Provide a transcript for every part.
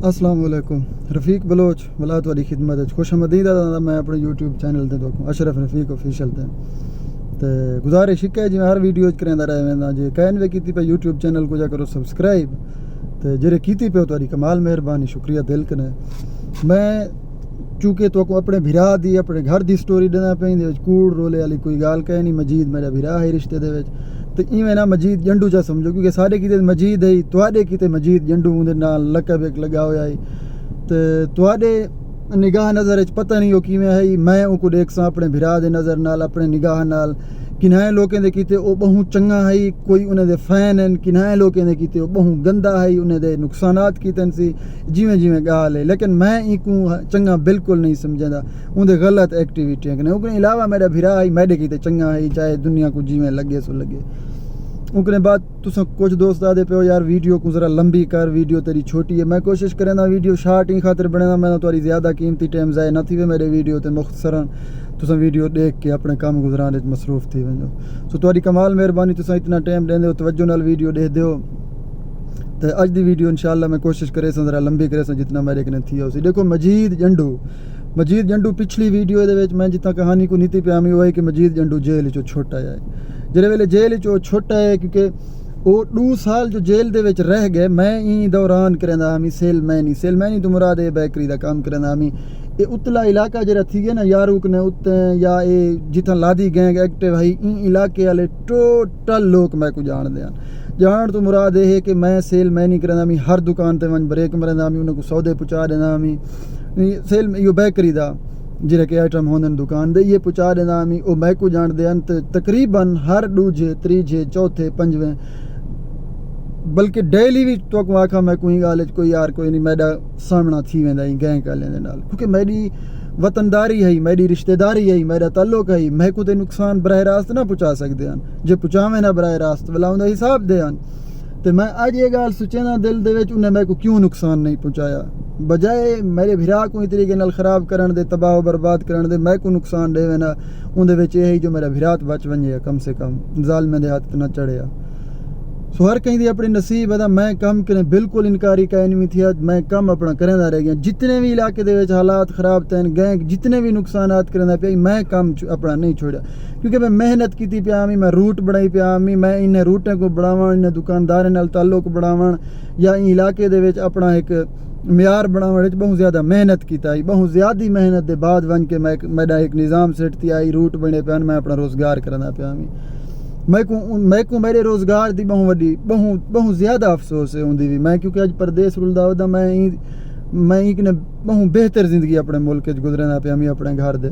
अस्सलाम वालेकुम। रफ़ीक बलोच वाला तुहाडी खिदमत खुश आमदीद मैं अपने यूट्यूब चैनल ते देखो अशरफ रफ़ीक ऑफिशियल ते गुजारिश है जिवें हर वीडियो करेंदा रहे वेंदा जे कैन वे कीती पे यूट्यूब चैनल को जा करो सब्सक्राइब ते जेरे कीती पे तुहाडी कमाल मेहरबानी शुक्रिया दिल कने। मैं चूँकि तो अपने भिरा दी अपने घर दी स्टोरी देना पैंदी कूड़ रोले वाली कोई गाल कह नहीं। मजीद मेरा भिरा है रिश्ते दे तो इवें ना मजीद जंडू चा समझो क्योंकि सारे किते मजीद है तुहाडे किते मजीद जंडू उहदे नाल लकब एक लगा होया है ते तुहाडे निगाह नज़र पता नहीं हो किवें है। मैं उनको देख सा अपने भिरा दे नज़र नाल अपने निगाह नाल किन्हाए लोकें दे कीते ओ बहु चंगा है कोई उन्हें दे फैन हैं किन्हाए लोकें दे कीते ओ बहु गंदा है उन्हें दे नुकसानात कीते सी जिवें जिवें गाल है। लेकिन मैं इकू चंगा बिल्कुल नहीं समझदा उनके गलत एक्टिविटियां कने उनके अलावा मेरा भिरा है मेरे कीते चंगा है चाहे दुनिया को जिवें लगे सो लगे। उनके बाद तुम कुछ दोस्त आदे पे यार वीडियो को जरा लंबी कर वीडियो तेरी छोटी है। मैं कोशिश करें वीडियो शार्ट ही खातिर बने मैं थोड़ी ज़्यादा कीमती टाइम ज़ाय न थी वे मेरे वीडियो तो मुख्तसरन तुम वीडियो देख के अपने काम गुजराने मसरूफ़ थी वजो। सो तुहाडी कमाल मेहरबानी तुम इतना टाइम देंदे हो तवज्जो नाल वीडियो देख दो। तो अज दी वीडियो इंशाल्लाह मैं कोशिश करे जरा लंबी करे जितना मेरे कने थी उसी। देखो मजीद जंडू पिछली वीडियो मैं जितना कहानी को नीति पे आमी हुआ है कि मजीद जंडू जेल चो छोटा है जेरे वेले जेल चो छोटा है क्योंकि वो 2 साल जो जेल दे विच रह गए। मैं ई दौरान करेंदा हमी सेलमैनी तो मुराद है बेकरी दा काम करेंदा हमी ये उतला इलाका जरा थी गया ना यारूक ने उत्ते या ये जितना लादी गैंग एक्टिव है ई इलाके वाले टोटल लोग मैं को जान दे जान तो मुराद ये है कि मैं सेलमैनी करेंदा हमी हर दुकान ते वन ब्रेक मरेंदा हमी उनको सौदे पहुँचा देना हमी सेल यो बेकरी दा जिरे के आइटम होंदे दुकान दे ये पहुँचा देना हमी ओ मैं को जान दे तकरीबन हर दूजे तीजे चौथे पंजवें बल्कि डेली भी तो आखा मैं कोई गाल कोई यार कोई नहीं मेरा सामना थी वेंदा गैंग वाले नाल क्योंकि मेरी वतनदारी है मेरी रिश्तेदारी है मेरा ताल्लुक है मैं को नुकसान बराह रास्त ना पहुँचा सकते हैं जे पहुँचावे ना बराह रास्त वाला उनका हिसाब दे तो मैं अज ये गाल सोचे ना दिल दे विच उन्हें मैं को क्यों नुकसान नहीं पहुँचाया बजाए मेरे भिरा को इस तरीके नाल खराब करन दे तबाह बर्बाद करन दे मैं को नुकसान देवे ना उनदे विच यही जो मेरा भिरात बच वजे कम से कम जालमे दे हाथ न चढ़िया। सो हर कहीं दी अपनी नसीब है। मैं कम करें बिल्कुल इनकारी का नहीं थी मैं कम अपना करेंदा रह गया जितने भी इलाके दे विच हालात खराब थे गैंग जितने भी नुकसानात करेंदा पे मैं कम अपना नहीं छोड़ा क्योंकि मैं मेहनत की पे आमी मैं रूट बनाई पे आमी मैं इन रूटें को बढ़ावन इन दुकानदारों नाल ताल्लुक बढ़ावन या इन इलाके दे विच अपना एक म्यार बनावन बहुत ज़्यादा मेहनत की बहुत ज़्यादा मेहनत के बाद वन के मेरा एक निज़ाम सेट थी आई रूट बने पे मैं अपना रोज़गार करना पे आमी मैं को मेरे रोज़गार की बहुत ज़्यादा अफसोस है उनकी भी मैं क्योंकि अज परदेस रुलदा वदा मैं एक ने बहुत बेहतर जिंदगी अपने मुल्क गुजरना पे हमें अपने घर दे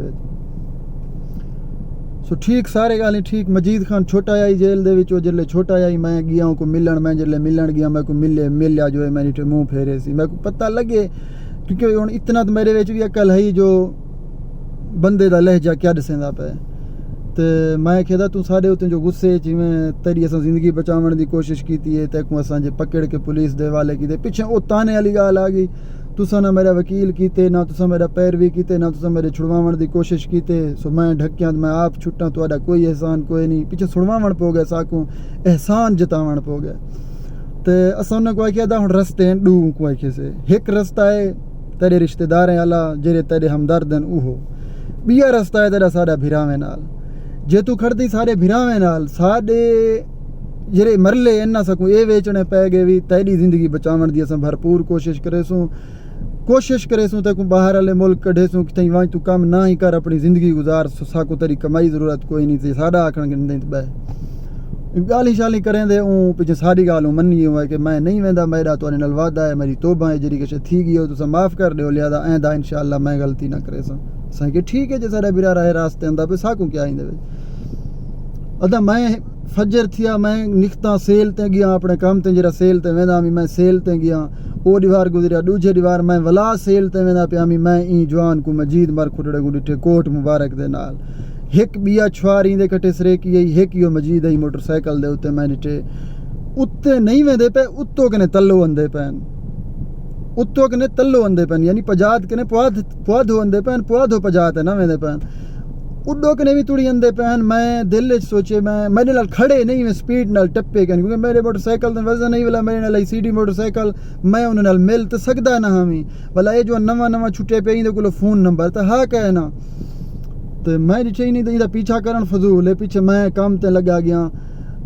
सो ठीक सारे गाल ठीक। मजीद खान छोटा आई जेल दे विच जिले छोटा आई मैं गया को मिलन मैं जिले मिलन गया मैं को मिलिया जो है मेरी मुँह फेरे सी मैं को पता लगे क्योंकि हुण इतना तो मेरे विच भी अकल है जो बंदे दा लहजा क्या दसेंदा पे तो मैं कहता तू सारे उत्ते जो गुस्से जिमें तेरी अस जिंदगी बचावन की कोशिश की है तैकू असांजे पकड़ के पुलिस दे वाले की पिछे वो ताने वाली गाल आ गई तुसा ना मेरा वकील कीते ना तुसा मेरा पैरवी कीते ना तुसा मेरे छुड़वावन की कोशिश कीते। सो मैं ढकिया मैं आप छुट्टा तो कोई एहसान कोई नहीं पिछे छुड़वावन पो गया साकू एहसान जतावन पो गया तो अस उन्हें को आखिया हुण रस्ते हैं 2 को आखे से एक रस्ता है तेरे रिश्तेदार आला जेरे तेरे हमदर्द हैं उहो बिया रस्ता है तेरा सारा भिरावे नाल जे तू खड़ती सारे भिरावे नाल साडे जेरे मरले इन्ना सकूँ ये वेचने पै गए भी तेरी जिंदगी बचावन की अस भरपूर कोशिश करे सूँ तक बाहर वाले मुल्क कढ़े सूँ कि वहाँ तू कम ना ही कर अपनी जिंदगी गुजार साकू तेरी कमाई जरूरत कोई नहीं थी साड़ा आखन बह गाली शाली करें दे पिछे सारी गाल मनी हुआ है कि मैं नहीं वेंदा मेरा तो नाल वादा है मेरी तोबा है जी किश थी गई हो तुम माफ़ कर दो लिहाजा ऐदा इंशाअल्लाह मैं गलती ना करे सा कि ठीक है जो सारा बिरा रहे रास्ते आंदा पे साकू क्या आइंदे अदा मैं फजर थिया मैं निकता सेल ते गया अपने काम ते जरा सेल ते वेंदा मैं सेल ते गया ओ दीवार गुजरिया दूजे दीवार मैं वला सेल ते वेंदा पे मैं ई जवान को मजीद मर खुटड़े को डिठे कोट मुबारक दे नाल एक बिया छुआरी दे कटे सरे की एक यो मजीद आई मोटरसाइकिल दे उत्ते मैं डिठे उत्ते नहीं वेंदे पे उत्तो कने तल्लो अंदे पैन उत्तो कने तल्लो अंदे पैन यानी पजात कने पुआधो अंदे पैन पुआधो पजात है ना वेंदे पैन उड्डो कने भी तुड़ी आंदे पैन मैं दिल च सोचे मैं मेरे नाल खड़े नहीं मैं स्पीड नाल टप्पे कन क्योंकि मेरे मोटरसाइकिल दा वजन नहीं वाला मेरे नाल सीडी मोटरसाइकिल मैं उन्हां नाल मिल तो सकदा ना हमी वाला ये जो नवा छुट्टे पे इंदे कोलो फोन नंबर तो हा कहे ना तो मैं दिखे नहीं तो इंदा पीछा करन फजूल है पीछे मैं काम ते लगा गया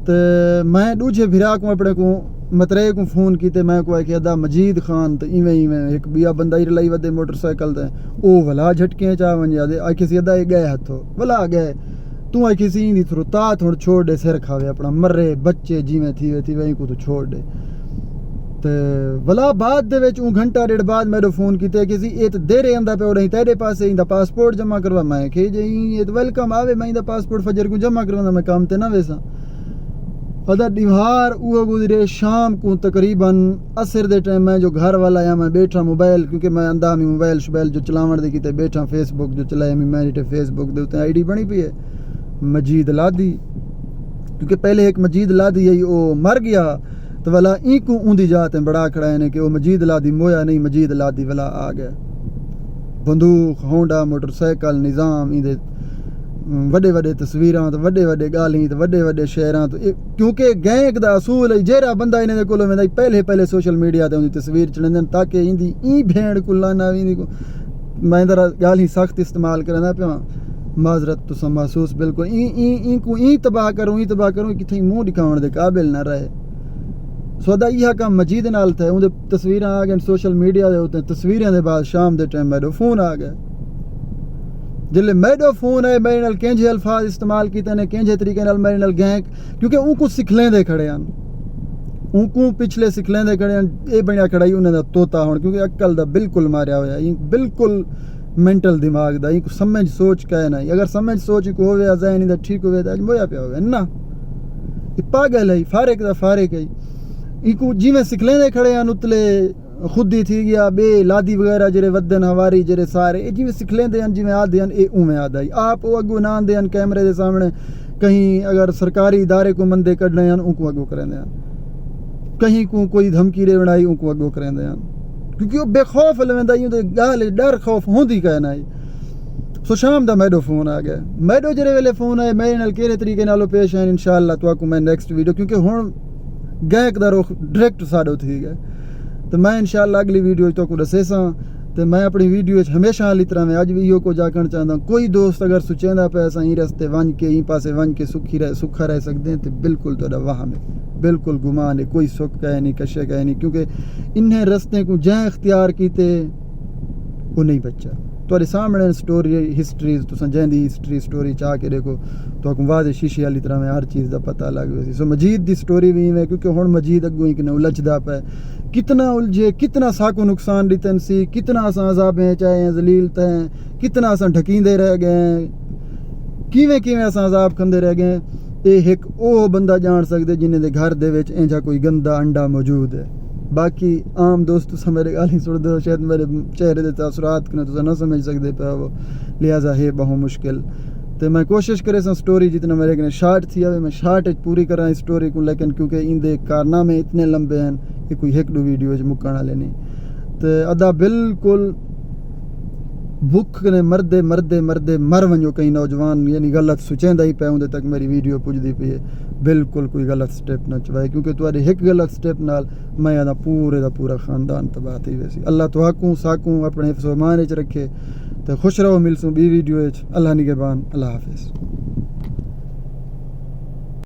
तो मैं दूजे भिरा को अपने को मतरे को फोन किते मैं को कि अदा मजीद खान तो इवें एक बिया बंदा ही लाई वदे मोटरसाइकिल ते ओ भला झटके चा वंजा दे आ किसी अदा गए हथो भला गए तू आ किसी दी थरो ता थोड़ छोड़ दे सिर खावे अपना मरे बच्चे जिवें थी वही को तो छोड़ दे ते भला बाद दे विच घंटा डेढ़ बाद मेरे फोन किते किसी ए तो देरे आंदा पे रही तेरे पास इंदा पासपोर्ट जमा करवा मैं के जे ये तो वेलकम आवे मैं इंदा पासपोर्ट फजर को जमा करवा मैं काम ते ना वेसा अदा दीवार वो गुजरे शाम को तकरीबन असर दे टाइम मैं जो घर वाला आया मैं बैठा मोबाइल क्योंकि मैं अंदा मी मोबाइल शबाइल जो चलावण दे किते बैठा फेसबुक जो चलाया मैं फेसबुक दे उते आईडी बनी पई है मजीद लादी क्योंकि पहले एक मजीद लादी है वो मर गया तो वाला ई को ऊंदी जाते बड़ा खड़ा है कि वो मजीद लादी मोया नहीं मजीद लादी वाला आ गया बंदूक होंडा मोटरसाइकिल निज़ाम इंदे वड्डे वड्डे तस्वीरां तो वड्डे वड्डे गाली तो वड्डे वड्डे शहरां तो क्योंकि गैंग दा असूल है जेरा बंदा इन्हें दे कोलो वेंदा पहले सोशल मीडिया ते उंदी तस्वीर चढ़ंदन ताकि इंदी ई भेड़ कुल्ला ना इंदी को मैं जरा गाली सख्त इस्तेमाल करना पिया माजरत तो महसूस बिल्कुल ई को ई तबाह करूं किथे मुंह दिखाउण दे काबिल ना रहे सौदा इहा काम मजीद नाल थे उंदे तस्वीरां आ गए सोशल मीडिया दे उते तस्वीरां दे बाद शाम दे टाइम मेरे फोन आ गया जिले मेडो फोन है मेरे नाल केंजे अल्फाज इस्तेमाल कीते ने केंजे तरीके नाल मेरे नाल गैंग क्योंकि उनको सिखलें दे खड़े हैं उनको पिछले सिखलें दे खड़े हैं ये बनिया खड़ाई उन्हें दा तोता होण क्योंकि अक्ल दा बिल्कुल मारिया होया बिल्कुल मेंटल दिमाग दा इनको समझ सोच कहे ना अगर समझ सोच को होवे अज़ैन दा ठीक होवे आज मोया पे होवे ना ये पागल है फारिक दा फारिक है इनको जिवें सिखलें दे खड़े हैं उतले खुद ही थी गया बे लादी वगैरह जेरे वदन हवारी जेरे सारे जिवें सिख लेंदे हैं जिवें आदे हैं ए उवें आदा ही आप वो अगो ना आंदे हैं कैमरे दे सामने कहीं अगर सरकारी इदारे को मंदे कढने हैं उनको अगो करेंदे हैं कहीं को कोई धमकी रे बनाई उनको अगो करेंदे हैं क्योंकि वो बेखौफ लवेंदा यूं ते गाल डर खौफ होंदी कहना है सो शाम दा मेडो फोन आ गया मेडो जेरे वेले फोन आए मेरे नाल केरे तरीके नालो पेश है इंशाअल्लाह तो आपको मैं नेक्स्ट वीडियो क्योंकि हुण गैक दा रुख डायरेक्ट साडो थी गया तो मैं इंशाअल्लाह अगली वीडियो तो को दसेसा तो मैं अपनी वीडियो हमेशा हाली तरह में अज भी इहो को जाकण चाहता कोई दोस्त अगर सोचेंदा पे असां ई रस्ते वन के ई पासे वन के सुखा रह सकते हैं तो बिल्कुल तो वहम है बिल्कुल गुमान है कोई सुख कहे नहीं कशे कहे नहीं क्योंकि इन्हें रस्ते को जै इख्तियार कीते वो नहीं बच्चा तुहाडे सामने स्टोरी हिस्ट्री तुसां जैंदी हिस्ट्री स्टोरी चाह के देखो तो आपको वादे शीशे वाली तरह में हर चीज़ का पता लग गया सो मजीद की स्टोरी भी इवें क्योंकि हुण मजीद अगों ही उलझदा पे कितना उलझे कितना साको नुकसान दितन सी कितना असां अज़ाबें चाहे जलील तैं कितना असां ढकींदे रह गए किवें असां अज़ाब खंदे रह गए ये एक वो बंदा जान सकदे जिन्हें दे घर दे विच इंजा कोई गंदा अंडा मौजूद है बाकी आम दोस्त तुसां मेरे गाली सुन दो शायद मेरे चेहरे दे तासुरात कने तुसां ना समझ सकदे पे वो लिहाजा है बहु मुश्किल तो मैं कोशिश करे स्टोरी जितना मेरे कने शार्ट थी मैं शार्ट पूरी करा इस स्टोरी को लेकिन क्योंकि इंदे कारनामे इतने लंबे हैं कि कोई एक दो वीडियो मुकण वाले नहीं तो अदा बिल्कुल भुख ने मरदे मर वञो कई नौजवान यानी गलत सोचेंदा ही पे उंदे तक मेरी वीडियो पुजदी पई है बिल्कुल कोई गलत स्टेप न चवाए क्योंकि तुहाडे एक गलत स्टेप नाल मैं आदा पूरे दा पूरा खानदान तबाह थी वैसी अल्लाह तुहाकू साकू अपने हिफ्ज़ व मान च रखे तो खुश रहो मिलसूं बी वीडियो अल्लाह निगहबान अल्लाह हाफिज़।